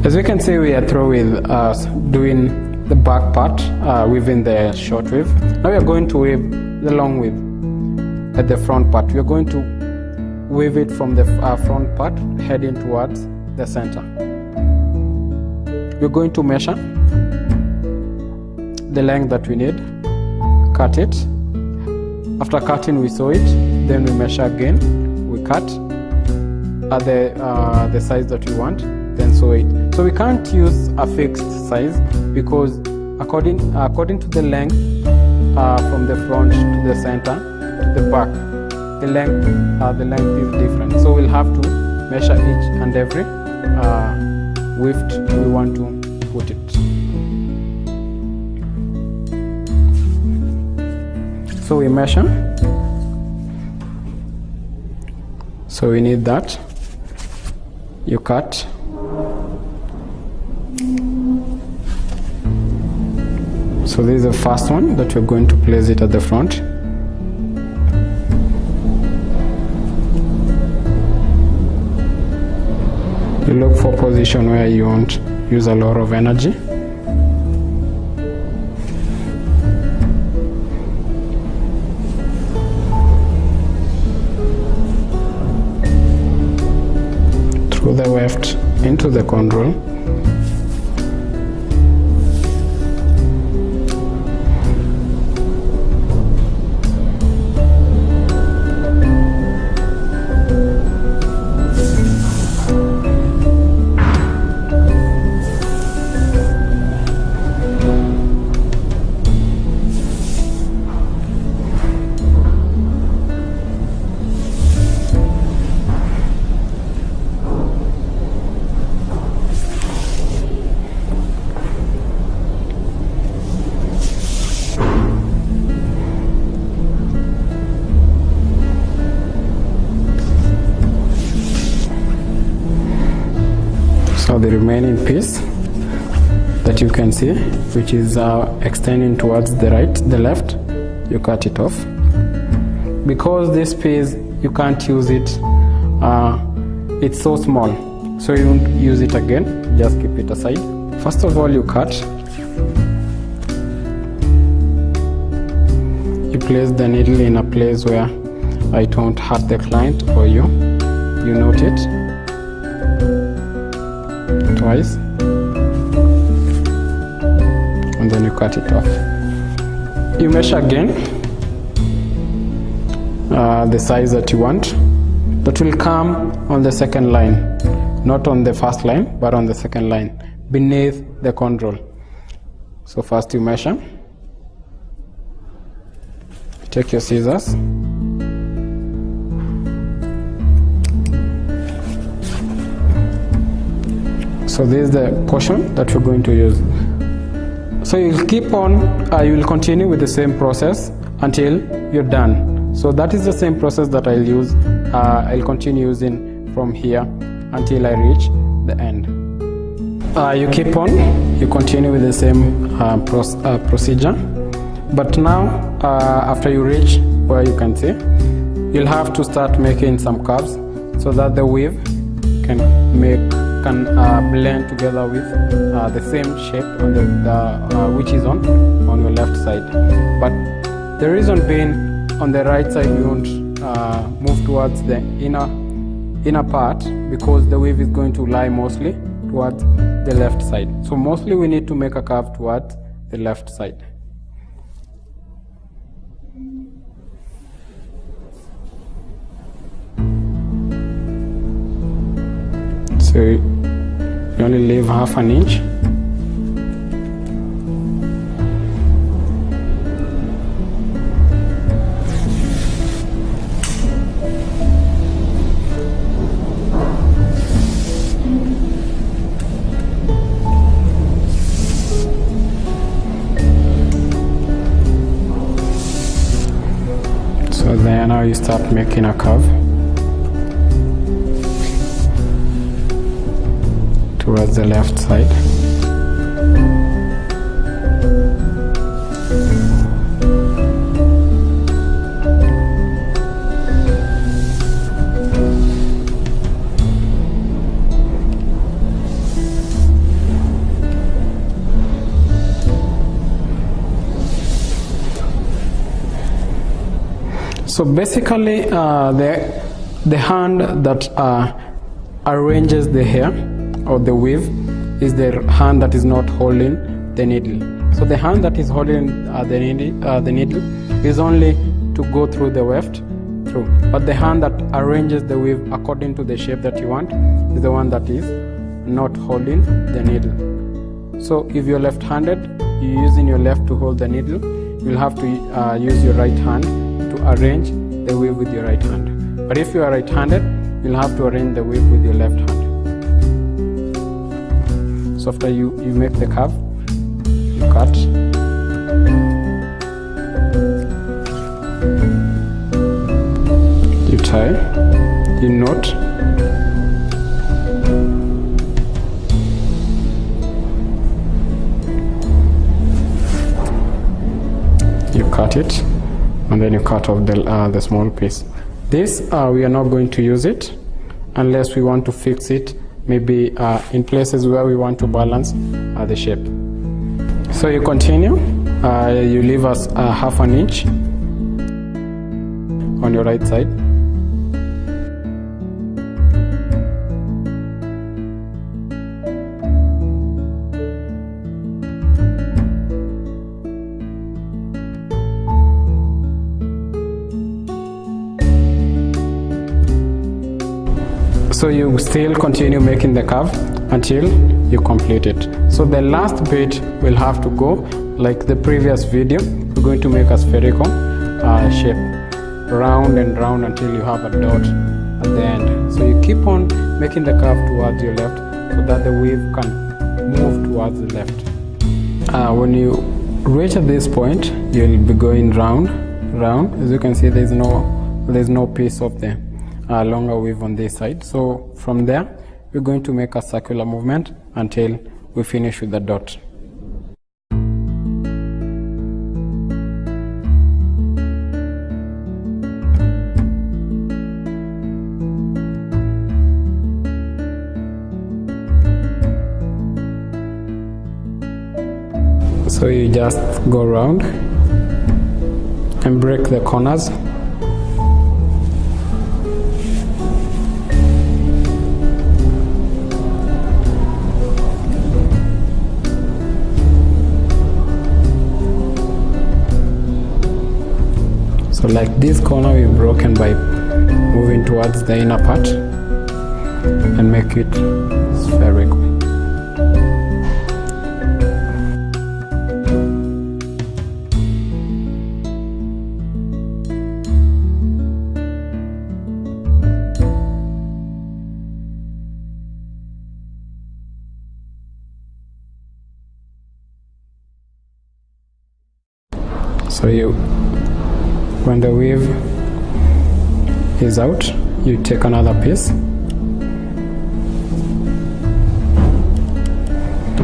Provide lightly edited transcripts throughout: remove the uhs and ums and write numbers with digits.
As you can see, we are through with doing the back part within the short weave. Now we are going to weave the long weave at the front part. We are going to weave it from the front part heading towards the center. We're going to measure the length that we need, cut it. After cutting, we sew it, then we measure again, we cut at the size that we want, then sew it. So we can't use a fixed size because according to the length from the front to the center to the back, the length is different. So we'll have to measure each and every width we want to put it. So we measure. So we need that. You cut. So this is the first one that we're going to place it at the front. You look for a position where you won't use a lot of energy. Through the weft into the control. So the remaining piece that you can see, which is extending towards the right, the left, you cut it off. Because this piece, you can't use it, it's so small, so you won't use it again, just keep it aside. First of all, you cut. You place the needle in a place where it won't hurt the client or you. You note it twice, and then you cut it off. You measure again the size that you want. That will come on the second line, not on the first line, but on the second line beneath the control. So first you measure, take your scissors, so this is the portion that we're going to use. So you'll keep on, you will continue with the same process until you're done. So that is the same process that I'll use. I'll continue using from here until I reach the end. You keep on, you continue with the same procedure. But now, after you reach where you can see, you'll have to start making some curves so that the weave can blend together with the same shape on the which is on your left side. But the reason being, on the right side you won't move towards the inner part because the weave is going to lie mostly towards the left side. So mostly we need to make a curve towards the left side. So you only leave half an inch. So then now you start making a curve towards the left side. So basically the hand that arranges the hair or the weave is the hand that is not holding the needle. So the hand that is holding the needle is only to go through the weft through, but the hand that arranges the weave according to the shape that you want is the one that is not holding the needle. So if you're left-handed, you're using your left to hold the needle, you'll have to use your right hand to arrange the weave with your right hand. But if you are right-handed, you'll have to arrange the weave with your left hand. So after you make the curve, you cut. You tie, you knot. You cut it, and then you cut off the small piece. This we are not going to use it unless we want to fix it, maybe in places where we want to balance the shape. So you continue, you leave us half an inch on your right side. So you still continue making the curve until you complete it. So the last bit will have to go like the previous video. We're going to make a spherical shape, round and round until you have a dot at the end. So you keep on making the curve towards your left so that the weave can move towards the left. When you reach at this point, you'll be going round. As you can see, there's no piece of the longer weave on this side. So from there, we're going to make a circular movement until we finish with the dot. So you just go around and break the corners. So like this corner we've broken by moving towards the inner part and make it spherical. So when the weave is out, you take another piece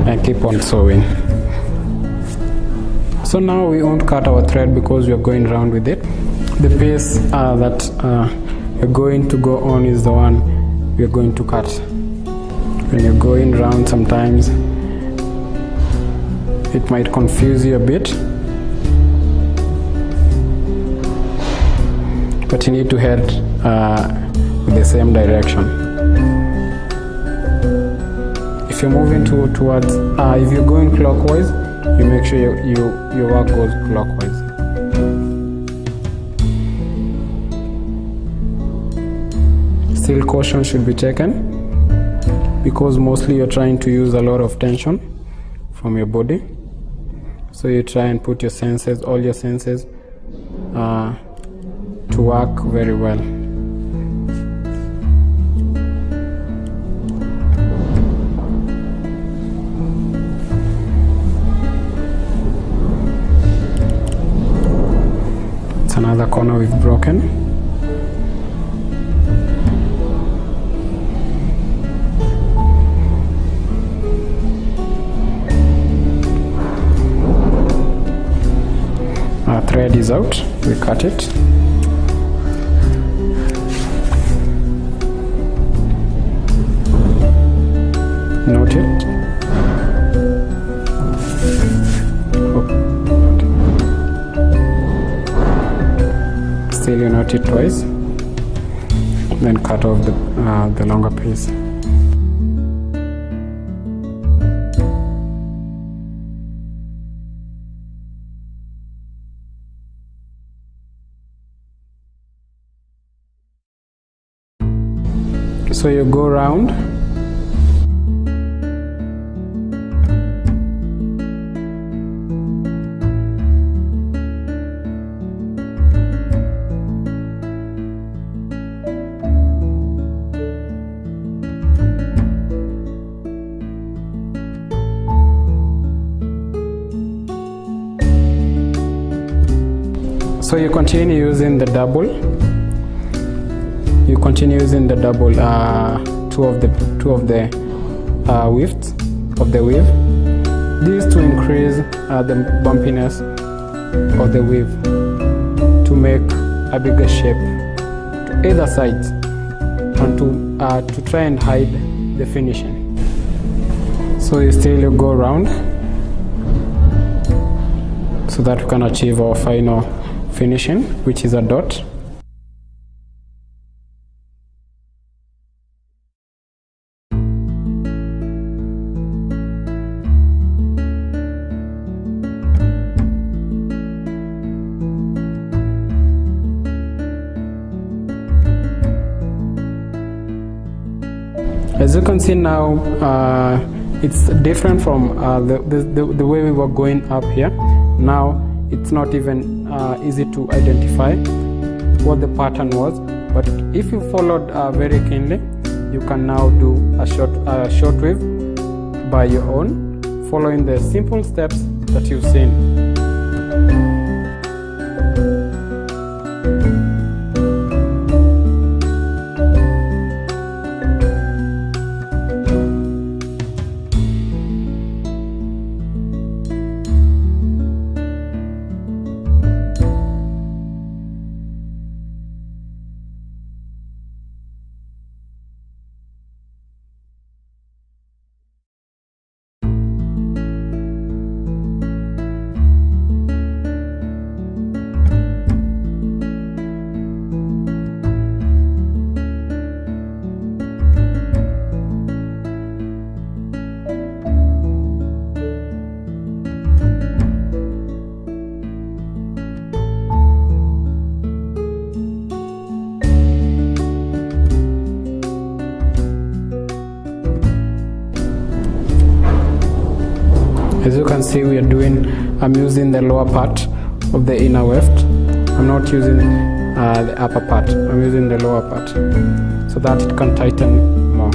and keep on sewing. So now we won't cut our thread because we are going round with it. The piece that we're going to go on is the one we're going to cut. When you're going round, sometimes it might confuse you a bit, but you need to head with the same direction. If you're moving towards, if you're going clockwise, you make sure your work goes clockwise. Still, caution should be taken because mostly you're trying to use a lot of tension from your body. So you try and put your senses, all your senses, to work very well. It's another corner we've broken. Our thread is out, we cut it. Note it. Still you're knot it twice, then cut off the longer piece. So you go around. So you continue using the double. You continue using the double, two of the widths of the weave. This to increase the bumpiness of the weave, to make a bigger shape to either sides, and to try and hide the finishing. So you still go around so that we can achieve our final finishing, which is a dot. As you can see now, it's different from the way we were going up here. Now it's not even easy to identify what the pattern was, but if you followed very keenly, you can now do a short weave by your own, following the simple steps that you've seen. As you can see, I'm using the lower part of the inner weft. I'm not using the upper part. I'm using the lower part so that it can tighten more.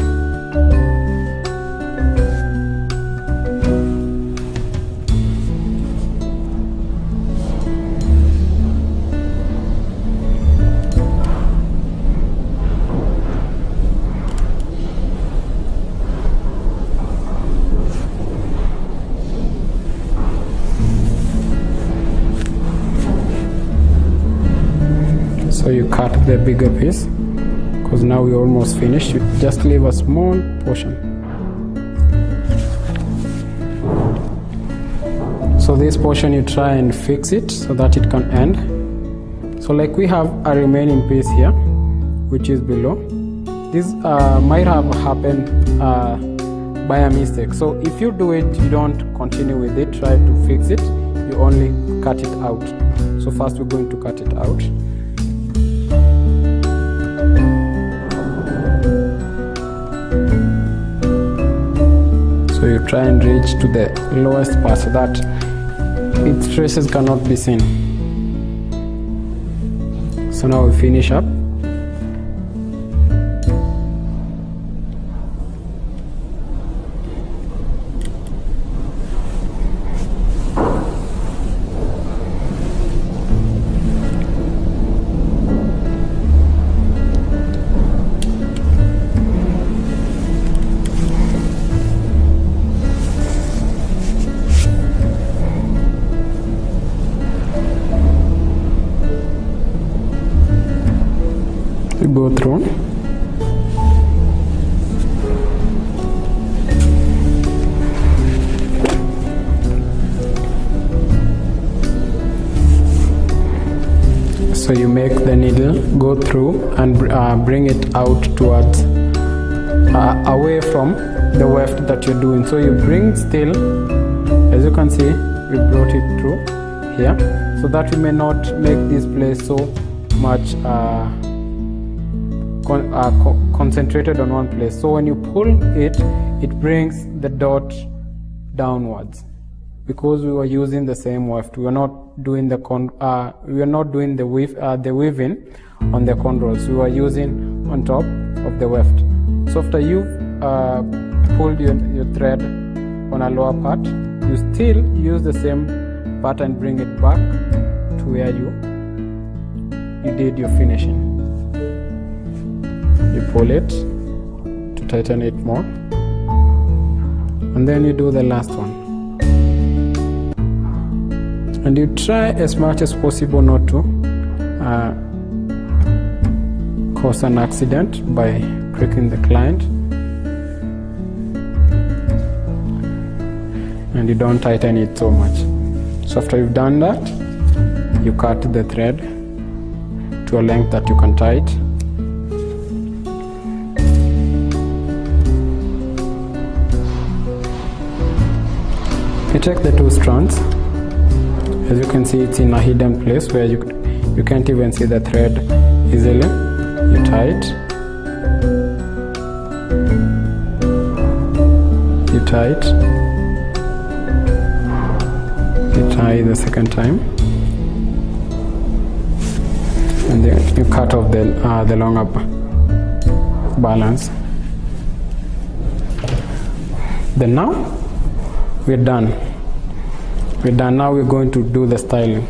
So you cut the bigger piece, because now we're almost finished. You just leave a small portion. So this portion you try and fix it so that it can end. So like we have a remaining piece here, which is below. This might have happened by a mistake. So if you do it, you don't continue with it, try to fix it, you only cut it out. So first we're going to cut it out. So you try and reach to the lowest part so that its traces cannot be seen. So now we finish up. Go through. So you make the needle go through and bring it out towards away from the weft that you're doing. So you bring still, as you can see, we brought it through here, so that we may not make this place so much concentrated on one place. So when you pull it, it brings the dot downwards, because we were using the same weft. We are not doing the weaving on the cornrows. We were using on top of the weft. So after you've pulled your thread on a lower part, you still use the same pattern, bring it back to where you did your finishing. You pull it to tighten it more, and then you do the last one. And you try as much as possible not to cause an accident by pricking the client, and you don't tighten it so much. So after you've done that, you cut the thread to a length that you can tie it. You take the two strands. As you can see, it's in a hidden place where you can't even see the thread easily. You tie it. You tie it. You tie the second time, and then you cut off the longer balance. Then now we're done. Now we're going to do the styling.